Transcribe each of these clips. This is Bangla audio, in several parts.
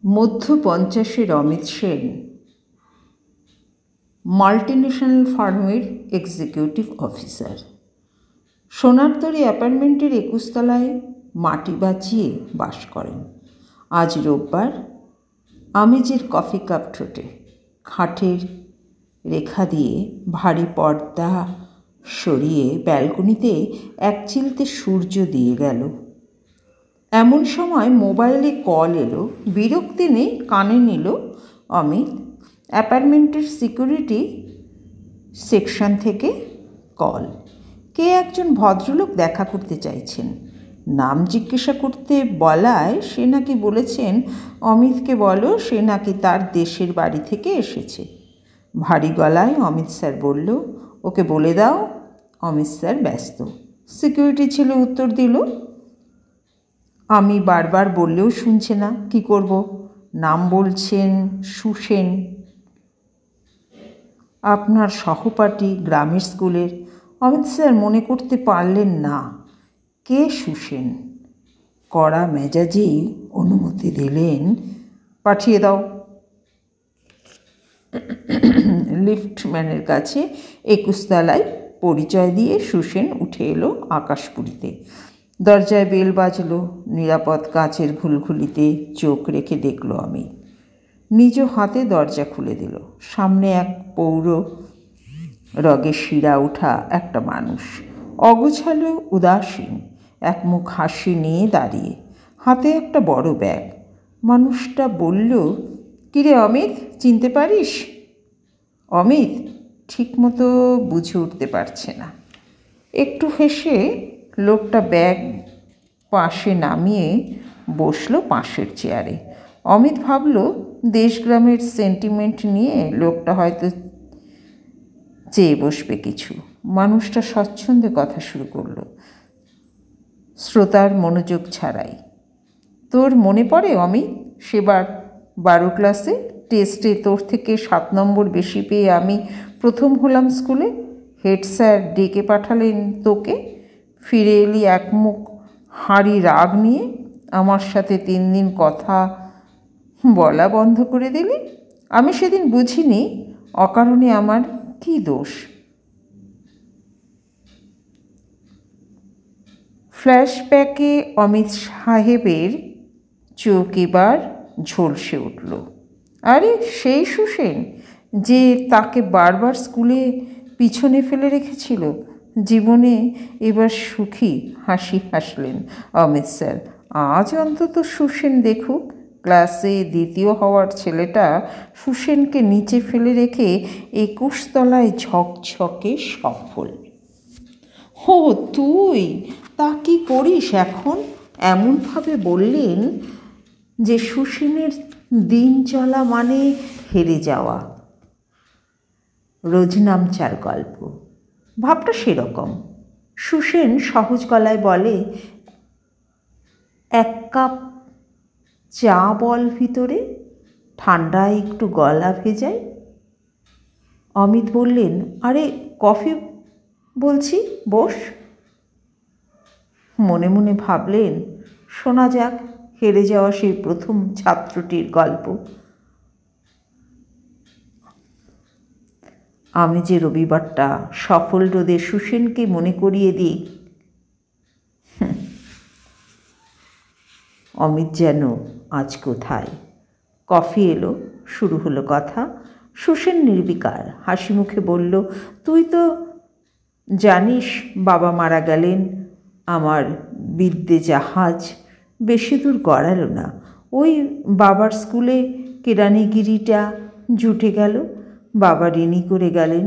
মধ্য পঞ্চাশের অমিত সেন মাল্টিন্যাশনাল ফার্মের এক্সিকিউটিভ অফিসার। সোনারতরী অ্যাপার্টমেন্টের 21 তলায় মাটি বাঁচিয়ে বাস করেন। আজ রোববার আমেজের কফি কাপ ঠোঁটে খাটের রেখা দিয়ে ভারী পর্দা সরিয়ে ব্যালকনিতে একচিলতে সূর্য দিয়ে গেল। এমন সময় মোবাইলে কল এলো। বিরক্তি নেই, কানে নিল অমিত। অ্যাপার্টমেন্টের সিকিউরিটি সেকশন থেকে কল। কে একজন ভদ্রলোক দেখা করতে চাইছেন। নাম জিজ্ঞাসা করতে বলায় সে নাকি বলেছেন অমিতকে বলো সে নাকি তার দেশের বাড়ি থেকে এসেছে। ভারী গলায় অমিত স্যার বলল, ওকে বলে দাও অমিত স্যার ব্যস্ত। সিকিউরিটি ছেলে উত্তর দিল, আমি বারবার বললেও শুনছে না, কি করব। নাম বলছেন সুসেন, আপনার সহপাঠী, গ্রামের স্কুলের। অমিত স্যার মনে করতে পারলেন না কে সুসেন। কড়া মেজাজেই অনুমতি দিলেন, পাঠিয়ে দাও। লিফটম্যানের কাছে 21 তলায় পরিচয় দিয়ে সুসেন উঠে এলো আকাশপুরীতে। দরজায় বেল বাজল। নিরাপদ কাচের ঘুলঘুলিতে চোখ রেখে দেখল আমি। নিজ হাতে দরজা খুলে দিল। সামনে এক পৌর রগে শিরা উঠা একটা মানুষ, অগোছালো, উদাসীন, এক মুখ হাসি নিয়ে দাঁড়িয়ে, হাতে একটা বড় ব্যাগ। মানুষটা বলল, কিরে অমিত, চিনতে পারিস? অমিত ঠিকমতো বুঝে উঠতে পারছে না। একটু হেসে লোকটা ব্যাগ পাশে নামিয়ে বসলো পাশের চেয়ারে। অমিত ভাবল, দেশগ্রামের সেন্টিমেন্ট নিয়ে লোকটা হয়তো চেয়ে বসবে কিছু। মানুষটা স্বচ্ছন্দে কথা শুরু করলো, শ্রোতার মনোযোগ ছাড়াই। তোর মনে পড়ে অমিত, সেবার 12 ক্লাসে টেস্টে তোর থেকে 7 নম্বর বেশি পেয়ে আমি প্রথম হলাম স্কুলে। হেড স্যার ডেকে পাঠালেন তোকে, ফিরে এলি একমুখ হাঁড়ি রাগ নিয়ে, আমার সাথে 3 দিন কথা বলা বন্ধ করে দিলি। আমি সেদিন বুঝিনি অকারণে আমার কি দোষ। ফ্ল্যাশব্যাকে অমিত সাহেবের চোখ এবার ঝলসে উঠল। আরে সেই সুসেন যে তাকে বারবার স্কুলে পিছনে ফেলে রেখেছিল। জীবনে এবার সুখী হাসি হাসলেন অমিত স্যার। আজ অন্তত সুসেন দেখুক, ক্লাসে দ্বিতীয় হওয়ার ছেলেটা সুসেনকে নিচে ফেলে রেখে 21 তলায় ঝকঝকে সফল। ও তুই তা কি করিস এখন? এমনভাবে বললেন যে সুসেনের দিন চলা মানে হেরে যাওয়া। রোজনামচার গল্প, ভাবটা সেরকম। সুসেন সহজ গলায় বলে, 1 কাপ চা বল ভিতরে, ঠান্ডায় একটু গলা ভেজাই। অমিত বললেন, আরে কফি বলছি, বস। মনে মনে ভাবলেন, শোনা যাক হেরে যাওয়া সেই প্রথম ছাত্রটির গল্প। আমি যে রবিবারটা সফল রোদে সুসেনকে মনে করিয়ে দিই। অমিত যেন আজ কোথায়। কফি এলো, শুরু হলো কথা। সুসেন নির্বিকার হাসি মুখে বলল, তুই তো জানিস বাবা মারা গেলেন। আমার বিদ্যে জাহাজ বেশি দূর গড়ালো না। ওই বাবার স্কুলে কেরানিগিরিটা জুটে গেল। বাবা ঋণী করে গেলেন,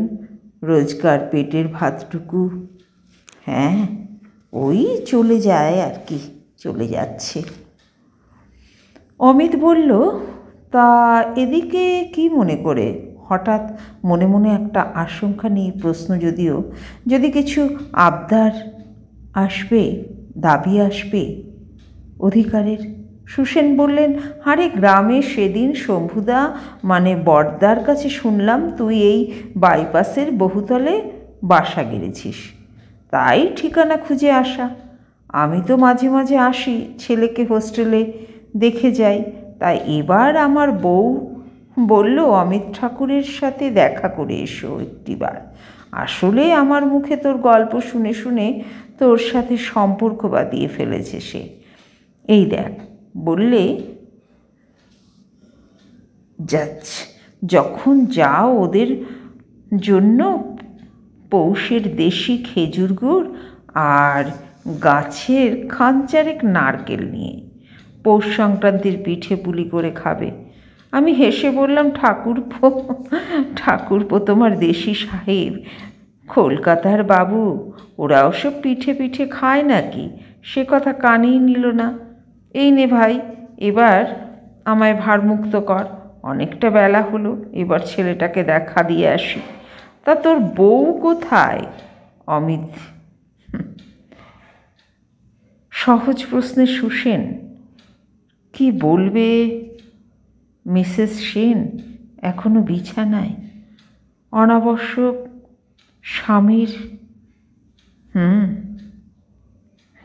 রোজকার পেটের ভাতটুকু, হ্যাঁ ওই চলে যায় আর কি, চলে যাচ্ছে। অমিত বলল, তা এদিকে কি মনে করে? হঠাৎ মনে মনে একটা আশঙ্কা নিয়ে প্রশ্ন, যদিও যদি কিছু আবদার আসবে, দাবি আসবে অধিকারের। সুসেন বললেন, আরে গ্রামে সেদিন শম্ভুদা মানে বড়দার কাছে শুনলাম তুই এই বাইপাসের বহুতলে বাসা গেড়েছিস, তাই ঠিকানা খুঁজে আসা। আমি তো মাঝে মাঝে আসি, ছেলেকে হোস্টেলে দেখে যাই, তাই এবার আমার বউ বলল অমিত ঠাকুরের সাথে দেখা করে এসো একটিবার। আসলে আমার মুখে তোর গল্প শুনে শুনে তোর সাথে সম্পর্ক বাঁধিয়ে ফেলেছে সে। এই দেখ বললে যাচ্ছে, যখন যাও ওদের জন্য পৌষের দেশি খেজুর গুড় আর গাছের খানচারেক নারকেল নিয়ে পৌষ সংক্রান্তির পিঠে পুলি করে খাবে। আমি হেসে বললাম, ঠাকুরপো তোমার দেশি সাহেব, কলকাতার বাবু, ওরা ওসব পিঠে পিঠে খায় নাকি? সে কথা কানেই নিল না। এই নে ভাই, এবার আমায় ভারমুক্ত কর, অনেকটা বেলা হলো, এবার ছেলেটাকে দেখা দিয়ে আসি। তা তোর বউ কোথায়? অমিত সহজ প্রশ্নে সুসেন কি বলবে? মিসেস সেন এখনো বিছানায়, অনাবশ্যক স্বামীর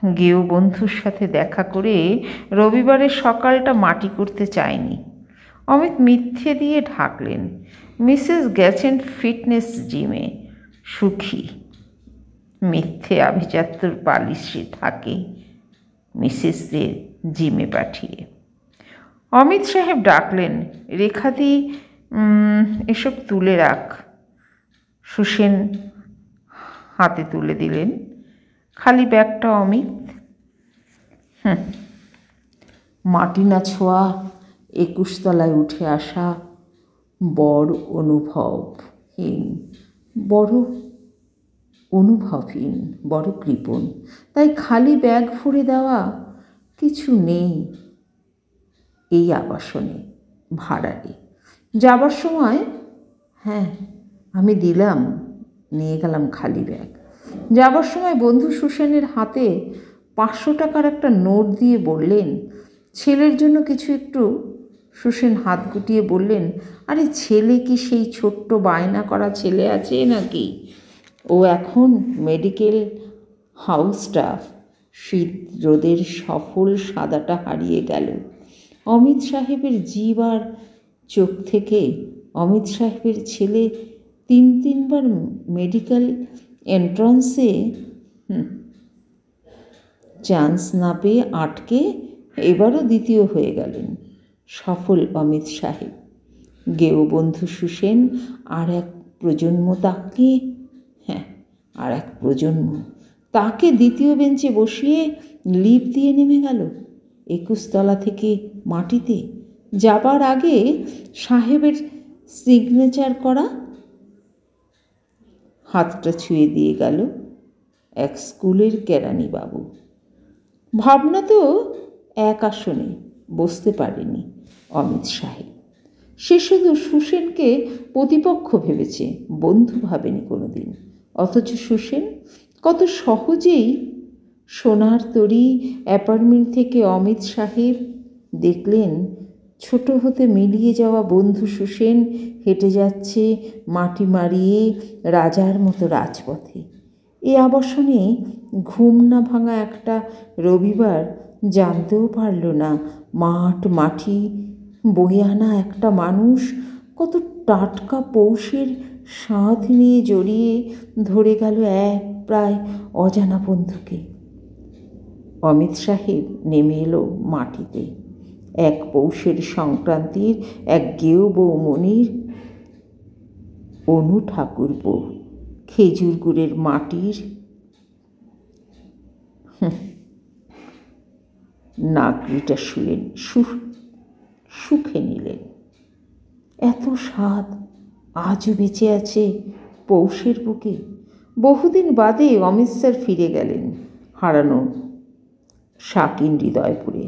গেও বন্ধুর সাথে দেখা করে রবিবারের সকালটা মাটি করতে চায়নি। অমিত মিথ্যে দিয়ে ঢাকলেন। মিসেস গেছেন ফিটনেস জিমে, সুখী। মিথ্যে আভিজাত্যর পালিশে থাকে মিসেসদের জিমে পাঠিয়ে। অমিত সাহেব ডাকলেন, রেখাদি এসব তুলে রাখ। সুসেন হাতে তুলে দিলেন খালি ব্যাগটা। অমিত মাটি না ছোঁয়া 21 তলায় উঠে আসা বড় অনুভবহীন, বড় কৃপণ। তাই খালি ব্যাগ ভরে দেওয়া কিছু নেই এই আবাসনে, ভাড়ারে। যাবার সময় আমি দিলাম, নিয়ে গেলাম খালি ব্যাগ। যাবার সময় বন্ধু সুসেনের হাতে 500 টাকার একটা নোট দিয়ে বললেন, ছেলের জন্য কিছু একটু। সুসেন হাত গুটিয়ে বললেন, আরে ছেলে কি সেই ছোট্ট বায়না করা ছেলে আছে নাকি? ও এখন মেডিকেল হাউস স্টাফ। শীত রোদের সফল সাদাটা হারিয়ে গেল অমিত সাহেবের জিভ আর চোখ থেকে। অমিত সাহেবের ছেলে 3বার মেডিকেল এন্ট্রান্সে চান্স না পেয়ে আটকে এবারও দ্বিতীয় হয়ে গেলেন সফল অমিত সাহেব। গেও বন্ধু সুসেন আর এক প্রজন্ম তাকে দ্বিতীয় বেঞ্চে বসিয়ে লিফট দিয়ে নেমে গেল 21 তলা থেকে মাটিতে। যাবার আগে সাহেবের সিগনেচার করা হাতটা ছুঁয়ে দিয়ে গেল এক স্কুলের কেরানি বাবু। ভাবনা তো এক আসনে বসতে পারেনি অমিত সাহেব। সে শুধু সুসেনকে প্রতিপক্ষ ভেবেছে, বন্ধু ভাবেনি কোনোদিন। অথচ সুসেন কত সহজেই সোনার তরী অ্যাপার্টমেন্ট থেকে অমিত সাহেব দেখলেন ছোট হতে মিলিয়ে যাওয়া বন্ধু সুসেন হেঁটে যাচ্ছে মাটি মারিয়ে রাজার মতো রাজপথে। এ আবাসনে ঘুম না ভাঙা একটা রবিবার জানতেও পারল না মাটি বয়ে আনা একটা মানুষ কত টাটকা পৌষের স্বাদ নিয়ে জড়িয়ে ধরে গেল এক প্রায় অজানা বন্ধুকে। অমিত সাহেব নেমে এলো মাটিতে। এক পৌষের সংক্রান্তির এক গেও বৌমনির অনু ঠাকুরপো খেজুর গুড়ের মাটির নাগরিটা সুখে নিলেন। এত স্বাদ আজও বেঁচে আছে পৌষের বুকে। বহুদিন বাদে অমিত স্যার ফিরে গেলেন হারানো শাকিন হৃদয়পুরে।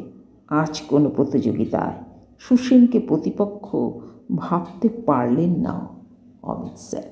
আজ কোনো প্রতিযোগিতায় সুসেনকে প্রতিপক্ষ ভাবতে পারলেন না অমিত স্যার।